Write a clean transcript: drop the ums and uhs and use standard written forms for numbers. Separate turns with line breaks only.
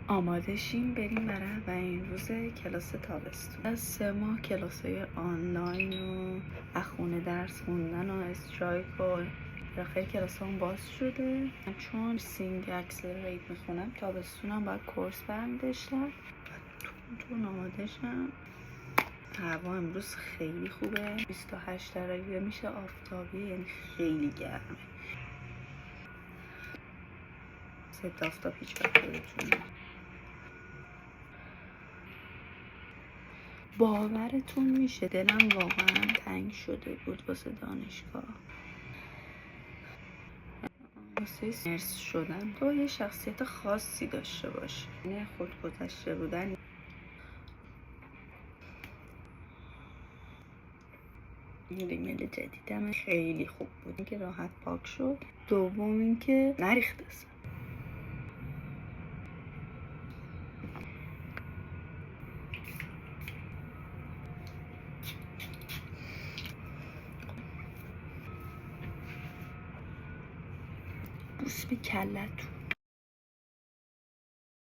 آماده شیم بریم برای اولین روز کلاس تابستون. از 3 ماه کلاسای آنلاین و خونه درس خوندن و استرایک و آخر کلاسام باز شده. چون سینگ اکسلریت میخونم تابستونم باید کورس برمی داشتم. تون آماده شم. هوا امروز خیلی خوبه، 28 درجه میشه، آفتابی، یعنی خیلی گرمه. ضد آفتاب هیچ وقت خودتون باورتون میشه دلم واقعا تنگ شده بود واسه دانشگاه، واسه نرس شدن. تو یه شخصیت خاصی داشته باشی، نه خودگذشته بودن. ریمیل جدیدم خیلی خوب بود، اینکه راحت پاک شد، دوم اینکه نریخت اصلا. بوس به کلتون.